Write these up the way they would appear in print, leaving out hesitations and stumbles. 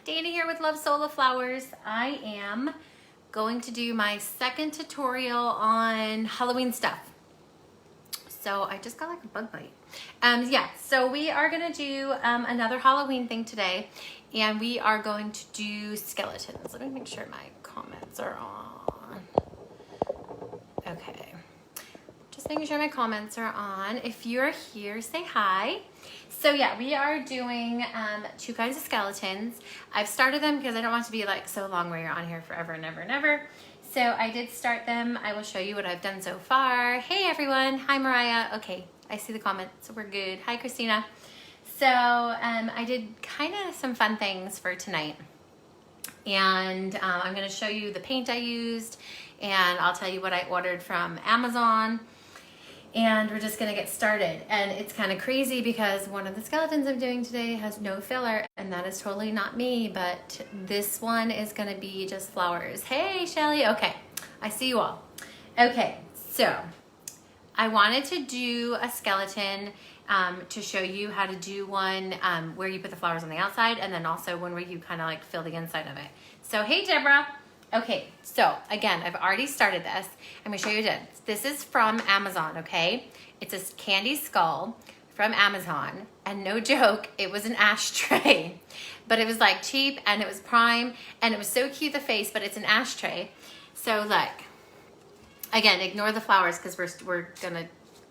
Dana here with Love Sola Flowers. I am going to do my second tutorial on Halloween stuff. So I just got like a bug bite. Yeah, so we are gonna do another Halloween thing today, and we are going to do skeletons. Let me make sure my comments are on. Okay, just making sure my comments are on. If you're here, say hi. So yeah, we are doing two kinds of skeletons. I've started them because I don't want it to be like so long where you're on here forever and ever and ever. So I did start them. I will show you what I've done so far. Hey everyone, hi Mariah. Okay, I see the comments, we're good. Hi Christina. So I did kind of some fun things for tonight. And I'm gonna show you the paint I used, and I'll tell you what I ordered from Amazon. And we're just gonna get started. And it's kind of crazy because one of the skeletons I'm doing today has no filler, and that is totally not me, but this one is gonna be just flowers. Hey Shelly, okay, I see you all. Okay, so I wanted to do a skeleton to show you how to do one where you put the flowers on the outside, and then also one where you kind of like fill the inside of it. So hey Deborah. Okay, so again, I've already started this. I'm gonna show you this. This is from Amazon, okay? It's a candy skull from Amazon, and no joke, it was an ashtray. But it was like cheap, and it was prime, and it was so cute, the face, but it's an ashtray. So look, again, ignore the flowers because we're gonna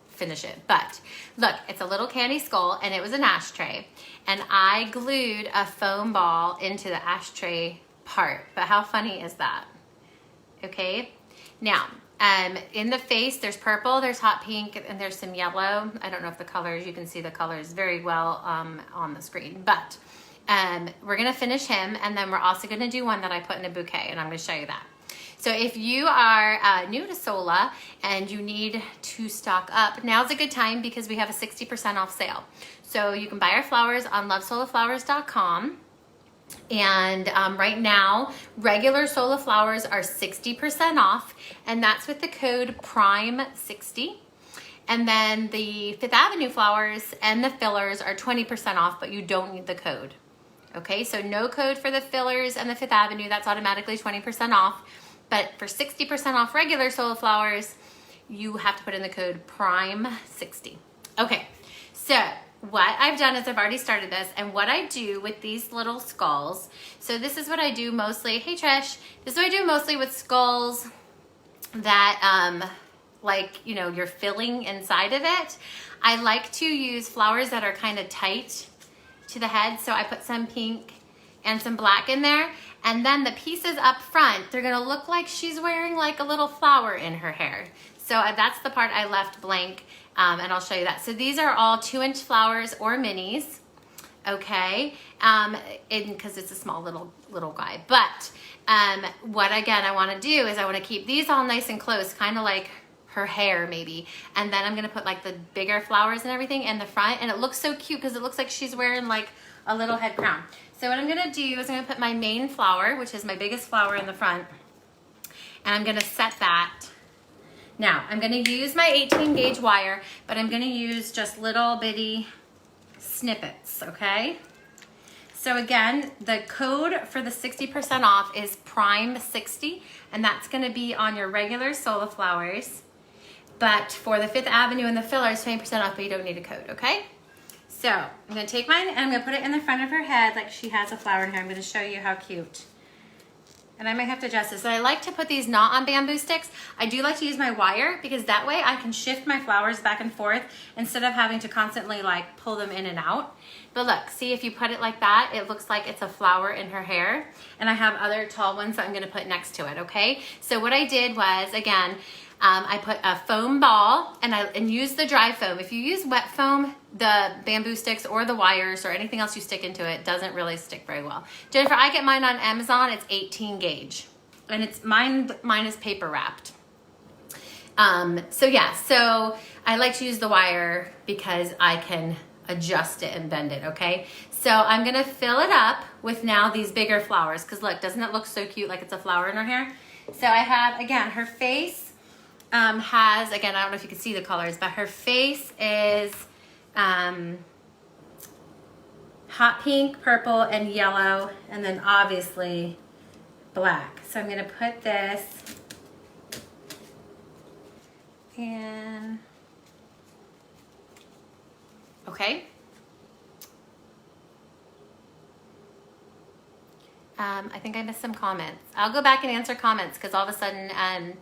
finish it. But look, it's a little candy skull, and it was an ashtray. And I glued a foam ball into the ashtray part, but how funny is that? Okay, now in the face there's purple, there's hot pink, and there's some yellow. I don't know if the colors, you can see the colors very well on the screen, but we're gonna finish him, and then we're also gonna do one that I put in a bouquet, and I'm gonna show you that. So if you are new to Sola and you need to stock up, now's a good time because we have a 60% off sale. So you can buy our flowers on lovesolaflowers.com. And right now, regular Sola flowers are 60% off, and that's with the code PRIME60. And then the Fifth Avenue flowers and the fillers are 20% off, but you don't need the code. Okay, so no code for the fillers and the Fifth Avenue, that's automatically 20% off. But for 60% off regular Sola flowers, you have to put in the code PRIME60. Okay, so what I've done is I've already started this, and what I do with these little skulls, so this is what I do mostly, hey Trish, this is what I do mostly with skulls that like, you know, you're filling inside of it. I like to use flowers that are kind of tight to the head, so I put some pink and some black in there, and then the pieces up front, they're gonna look like she's wearing like a little flower in her hair. So that's the part I left blank. And I'll show you that. So these are all 2-inch flowers or minis, okay? Because it's a small little guy. But what again I want to do is I want to keep these all nice and close, kind of like her hair maybe. And then I'm gonna put like the bigger flowers and everything in the front, and it looks so cute because it looks like she's wearing like a little head crown. So what I'm gonna do is I'm gonna put my main flower, which is my biggest flower, in the front, and I'm gonna set that. Now, I'm gonna use my 18 gauge wire, but I'm gonna use just little bitty snippets, okay? So again, the code for the 60% off is PRIME60, and that's gonna be on your regular Sola flowers. But for the Fifth Avenue and the fillers, 20% off, but you don't need a code, okay? So I'm gonna take mine and I'm gonna put it in the front of her head like she has a flower in here. I'm gonna show you how cute. And I might have to adjust this. So I like to put these not on bamboo sticks. I do like to use my wire because that way I can shift my flowers back and forth instead of having to constantly like pull them in and out. But look, see, if you put it like that, it looks like it's a flower in her hair. And I have other tall ones that I'm gonna put next to it, okay? So what I did was, again, I put a foam ball and used the dry foam. If you use wet foam, the bamboo sticks or the wires or anything else you stick into it doesn't really stick very well. Jennifer, I get mine on Amazon. It's 18 gauge, and it's mine is paper wrapped. So yeah, so I like to use the wire because I can adjust it and bend it, okay? So I'm gonna fill it up with now these bigger flowers, because look, doesn't it look so cute like it's a flower in her hair? So I have, again, her face has, again, I don't know if you can see the colors, but her face is hot pink, purple, and yellow, and then obviously black. So I'm gonna put this in, okay. I think I missed some comments. I'll go back and answer comments because all of a sudden,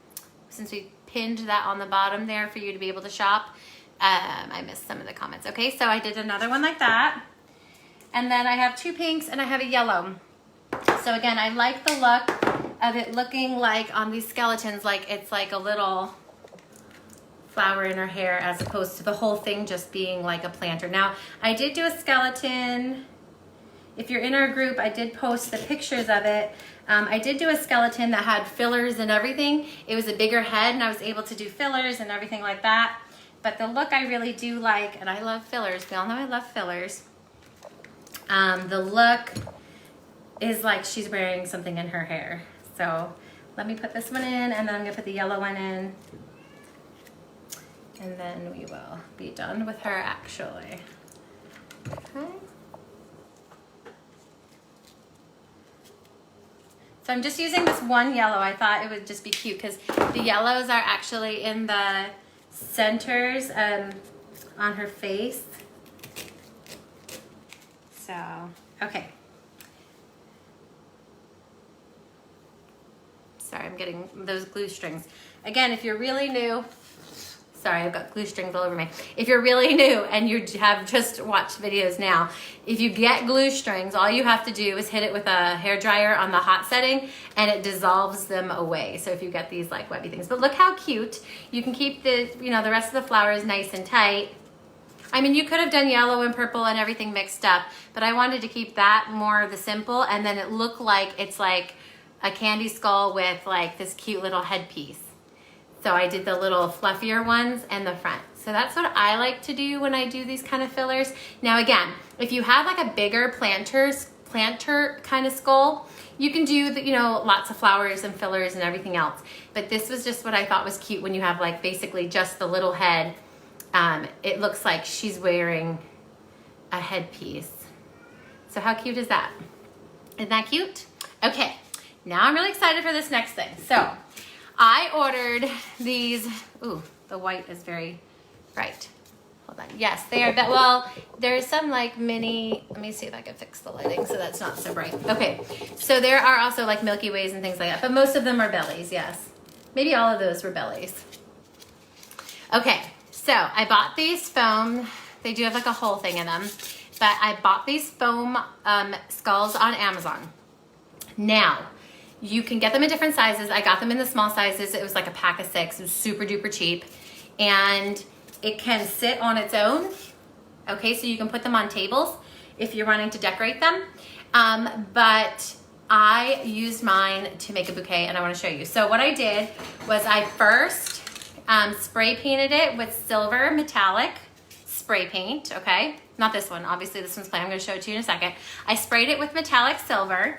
since we pinned that on the bottom there for you to be able to shop, I missed some of the comments. Okay, so I did another one like that. And then I have two pinks and I have a yellow. So again, I like the look of it looking like on these skeletons, like it's like a little flower in her hair as opposed to the whole thing just being like a planter. Now, I did do a skeleton. If you're in our group, I did post the pictures of it. I did do a skeleton that had fillers and everything. It was a bigger head and I was able to do fillers and everything like that. But the look I really do like, and I love fillers. We all know I love fillers. The look is like she's wearing something in her hair. So let me put this one in and then I'm gonna put the yellow one in. And then we will be done with her actually. Okay. So I'm just using this one yellow. I thought it would just be cute because the yellows are actually in the centers on her face. So, okay. Sorry, I'm getting those glue strings. Again, if you're really new, sorry, I've got glue strings all over me. If you're really new and you have just watched videos now, if you get glue strings, all you have to do is hit it with a hairdryer on the hot setting and it dissolves them away. So if you get these like webby things, but look how cute. You can keep the, you know, the rest of the flowers nice and tight. I mean, you could have done yellow and purple and everything mixed up, but I wanted to keep that more the simple and then it looked like it's like a candy skull with like this cute little headpiece. So I did the little fluffier ones and the front. So that's what I like to do when I do these kind of fillers. Now again, if you have like a bigger planter kind of skull, you can do the, you know, lots of flowers and fillers and everything else. But this was just what I thought was cute when you have like basically just the little head. It looks like she's wearing a headpiece. So how cute is that? Isn't that cute? Okay, now I'm really excited for this next thing. So I ordered these, ooh, the white is very bright. Hold on, yes, they are, well, there's some like mini, let me see if I can fix the lighting so that's not so bright. Okay, so there are also like Milky Ways and things like that, but most of them are bellies, yes. Maybe all of those were bellies. Okay, so I bought these foam, they do have like a whole thing in them, but I bought these foam skulls on Amazon. Now, you can get them in different sizes. I got them in the small sizes. It was like a pack of 6. It was super duper cheap. And it can sit on its own. Okay, so you can put them on tables if you're wanting to decorate them. But I used mine to make a bouquet and I want to show you. So what I did was I first spray painted it with silver metallic spray paint, okay? Not this one, obviously this one's plain. I'm going to show it to you in a second. I sprayed it with metallic silver.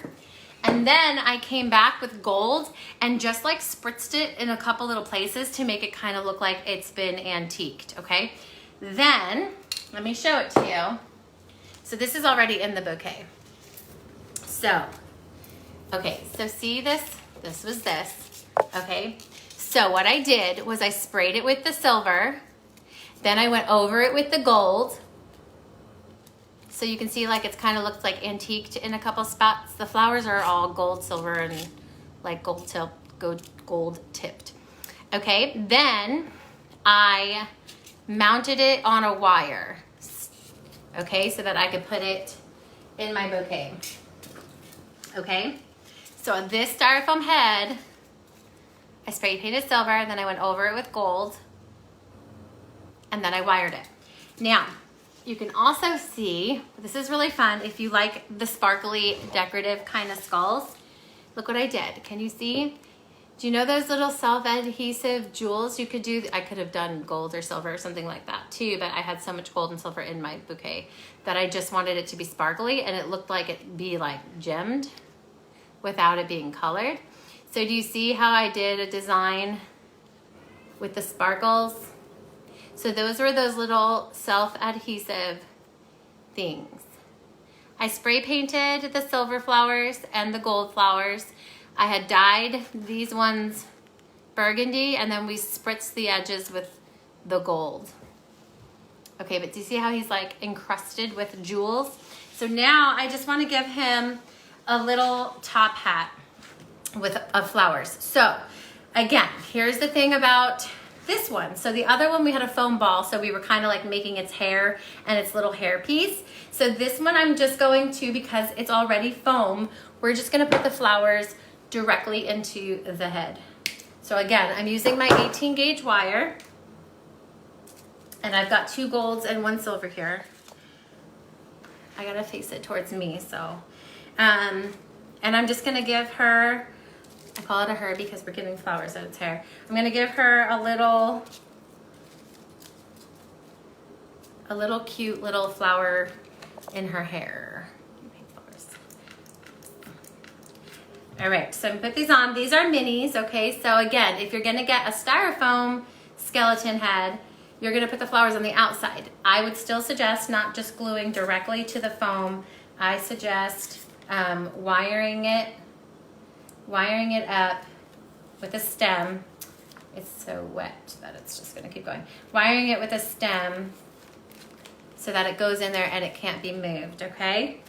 And then I came back with gold and just like spritzed it in a couple little places to make it kind of look like it's been antiqued, okay? Then, let me show it to you. So this is already in the bouquet. So, okay, so see this? This was this, okay? So what I did was I sprayed it with the silver, then I went over it with the gold. So you can see like it's kind of looks like antiqued in a couple spots. The flowers are all gold, silver, and like gold tipped. Okay, then I mounted it on a wire. Okay, so that I could put it in my bouquet. Okay, so this styrofoam head, I spray painted silver, and then I went over it with gold, and then I wired it. Now, you can also see, this is really fun if you like the sparkly decorative kind of skulls. Look what I did. Can you see? Do you know those little self-adhesive jewels you could do? I could have done gold or silver or something like that too, but I had so much gold and silver in my bouquet that I just wanted it to be sparkly and it looked like it'd be like gemmed without it being colored. So do you see how I did a design with the sparkles? So those were those little self-adhesive things. I spray painted the silver flowers and the gold flowers. I had dyed these ones burgundy, and then we spritzed the edges with the gold. Okay, but do you see how he's like encrusted with jewels? So now I just want to give him a little top hat of flowers. So again, here's the thing about this one. So the other one we had a foam ball, so we were kind of like making its hair and its little hair piece. So this one I'm just going to, because it's already foam, we're just gonna put the flowers directly into the head. So again, I'm using my 18 gauge wire, and I've got 2 golds and 1 silver here. I gotta face it towards me, so. And I'm just gonna give her, I call it a her because we're giving flowers out its hair. I'm gonna give her a little cute little flower in her hair. All right, so I'm gonna put these on. These are minis, okay? So again, if you're gonna get a styrofoam skeleton head, you're gonna put the flowers on the outside. I would still suggest not just gluing directly to the foam. I suggest wiring it up with a stem. It's so wet that it's just gonna keep going. Wiring it with a stem so that it goes in there and it can't be moved, okay?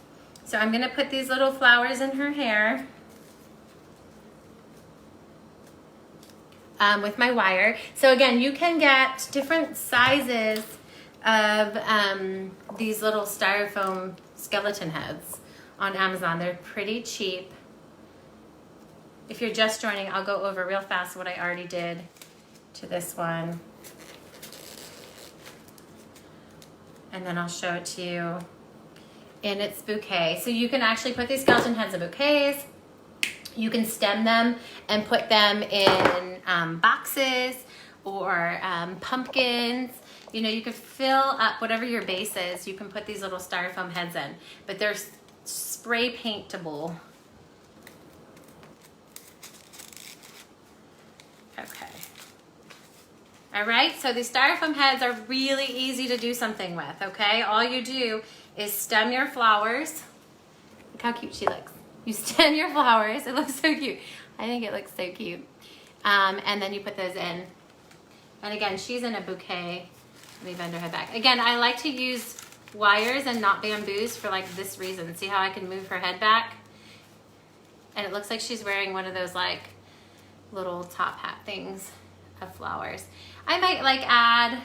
So I'm gonna put these little flowers in her hair with my wire. So again, you can get different sizes of these little styrofoam skeleton heads on Amazon. They're pretty cheap. If you're just joining, I'll go over real fast what I already did to this one. And then I'll show it to you in its bouquet. So you can actually put these skeleton heads in bouquets. You can stem them and put them in boxes or pumpkins. You know, you can fill up whatever your base is. You can put these little styrofoam heads in, but they're spray paintable. Okay. All right, so these styrofoam heads are really easy to do something with, okay? All you do is stem your flowers. Look how cute she looks. You stem your flowers. It looks so cute. I think it looks so cute. And then you put those in. And again, she's in a bouquet. Let me bend her head back. Again, I like to use wires and not bamboos for like this reason. See how I can move her head back? And it looks like she's wearing one of those like little top hat things of flowers. I might like add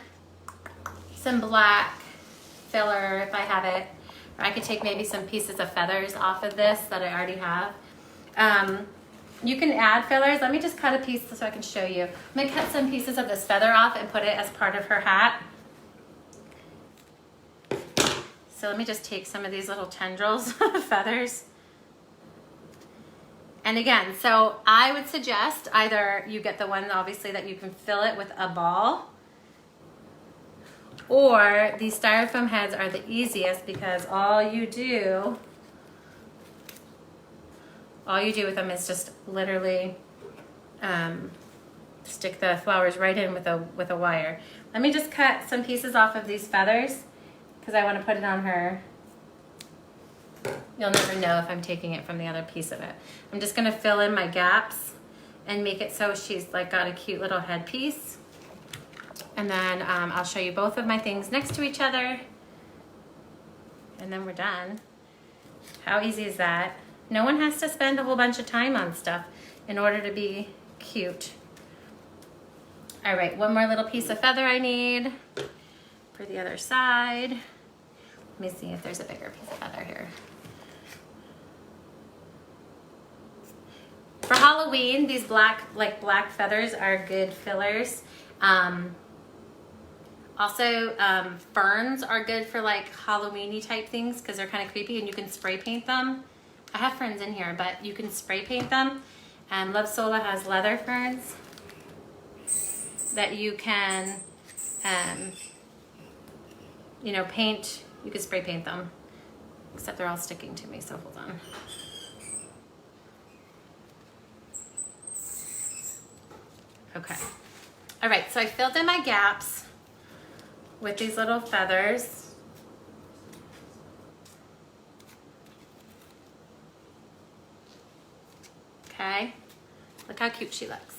some black filler if I have it. Or I could take maybe some pieces of feathers off of this that I already have. You can add fillers. Let me just cut a piece so I can show you. I'm gonna cut some pieces of this feather off and put it as part of her hat. So let me just take some of these little tendrils of feathers. And again, so I would suggest either you get the one obviously that you can fill it with a ball, or these styrofoam heads are the easiest because all you do with them is just literally stick the flowers right in with a wire. Let me just cut some pieces off of these feathers because I want to put it on her. You'll never know if I'm taking it from the other piece of it. I'm just gonna fill in my gaps and make it so she's like got a cute little headpiece. And then I'll show you both of my things next to each other. And then we're done. How easy is that? No one has to spend a whole bunch of time on stuff in order to be cute. All right, one more little piece of feather I need for the other side. Let me see if there's a bigger piece of feather here. For Halloween, these black feathers are good fillers. Also, ferns are good for like Halloween-y type things because they're kind of creepy and you can spray paint them. I have ferns in here, but you can spray paint them. Love Sola has leather ferns that you can, you know, paint. You can spray paint them, except they're all sticking to me, so hold on. Okay. All right, so I filled in my gaps with these little feathers. okay? Look how cute she looks.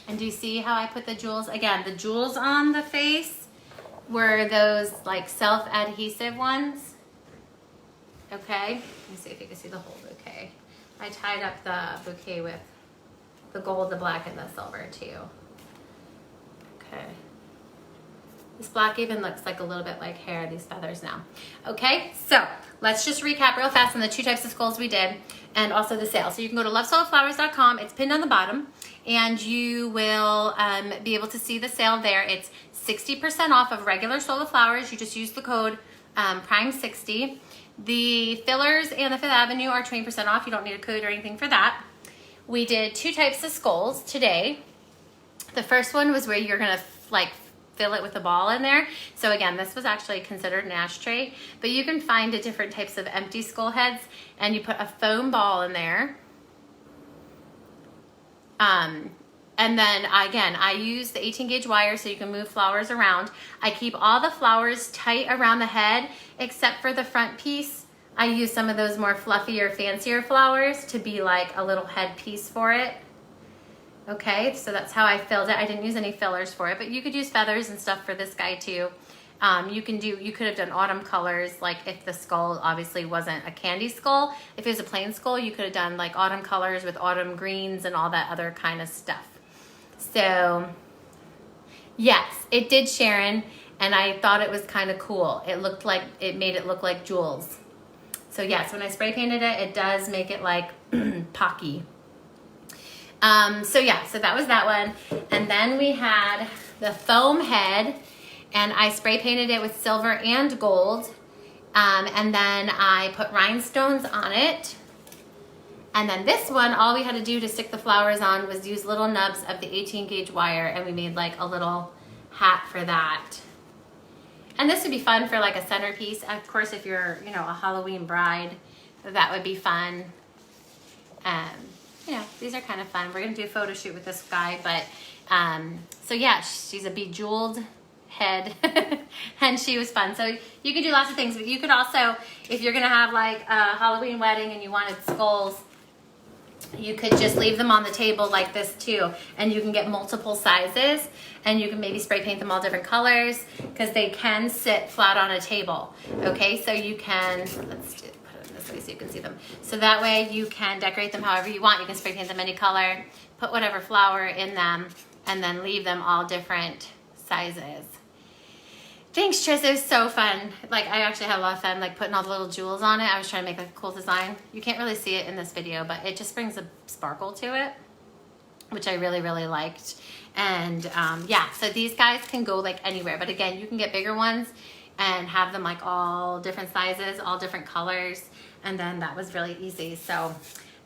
And do you see how I put the jewels? Again, the jewels on the face were those like self-adhesive ones. Okay, let me see if you can see the whole bouquet. I tied up the bouquet with the gold, the black, and the silver too. Okay. This black even looks like a little bit like hair, these feathers now. Okay, so let's just recap real fast on the 2 types of skulls we did and also the sale. So you can go to lovesolidflowers.com. It's pinned on the bottom and you will be able to see the sale there. It's 60% off of regular Solid Flowers. You just use the code PRIME60. The fillers and the Fifth Avenue are 20% off. You don't need a code or anything for that. We did 2 types of skulls today. The first one was where you're gonna like fill it with a ball in there. So again, this was actually considered an ashtray, but you can find the different types of empty skull heads and you put a foam ball in there. And then again, I use the 18 gauge wire so you can move flowers around. I keep all the flowers tight around the head except for the front piece. I use some of those more fluffier, fancier flowers to be like a little head piece for it. Okay, so that's how I filled it. I didn't use any fillers for it, but you could use feathers and stuff for this guy too. You could have done autumn colors, like if the skull obviously wasn't a candy skull. If it was a plain skull, you could have done like autumn colors with autumn greens and all that other kind of stuff. So yes, it did, Sharon, and I thought it was kind of cool. It made it look like jewels. So yes, when I spray painted it, it does make it like pocky. So yeah, so that was that one. And then we had the foam head and I spray painted it with silver and gold. And then I put rhinestones on it. And then this one, all we had to do to stick the flowers on was use little nubs of the 18 gauge wire and we made like a little hat for that. And this would be fun for like a centerpiece. Of course, if you're, you know, a Halloween bride, that would be fun. You know, these are kind of fun. We're gonna do a photo shoot with this guy, but so yeah, she's a bejeweled head and she was fun. So you can do lots of things, but you could also, if you're gonna have like a Halloween wedding and you wanted skulls, you could just leave them on the table like this too, and you can get multiple sizes and you can maybe spray paint them all different colors because they can sit flat on a table. Okay, so you can, let's do, put it this way so you can see them. So that way you can decorate them however you want. You can spray paint them any color, put whatever flower in them, and then leave them all different sizes. Thanks, Tris. It was so fun. Like, I actually had a lot of fun, like, putting all the little jewels on it. I was trying to make like a cool design. You can't really see it in this video, but it just brings a sparkle to it, which I really, really liked. And yeah, so these guys can go like anywhere. But again, you can get bigger ones and have them like all different sizes, all different colors. And then that was really easy. So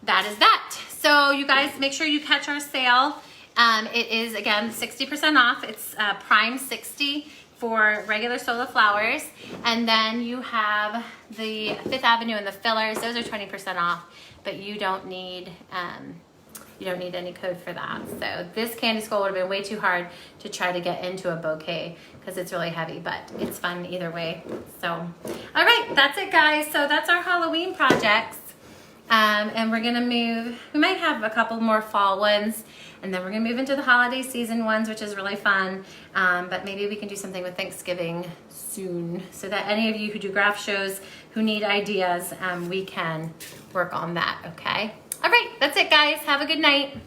that is that. So you guys, make sure you catch our sale. It is, again, 60% off. It's Prime 60 for regular Solid Flowers. And then you have the Fifth Avenue and the fillers. Those are 20% off, but you don't need any code for that. So this candy skull would have been way too hard to try to get into a bouquet because it's really heavy, but it's fun either way. So, all right, that's it, guys. So that's our Halloween projects. And we're gonna move, we might have a couple more fall ones, and then we're gonna move into the holiday season ones, which is really fun. But maybe we can do something with Thanksgiving soon so that any of you who do craft shows who need ideas, we can work on that, okay? All right, that's it, guys. Have a good night.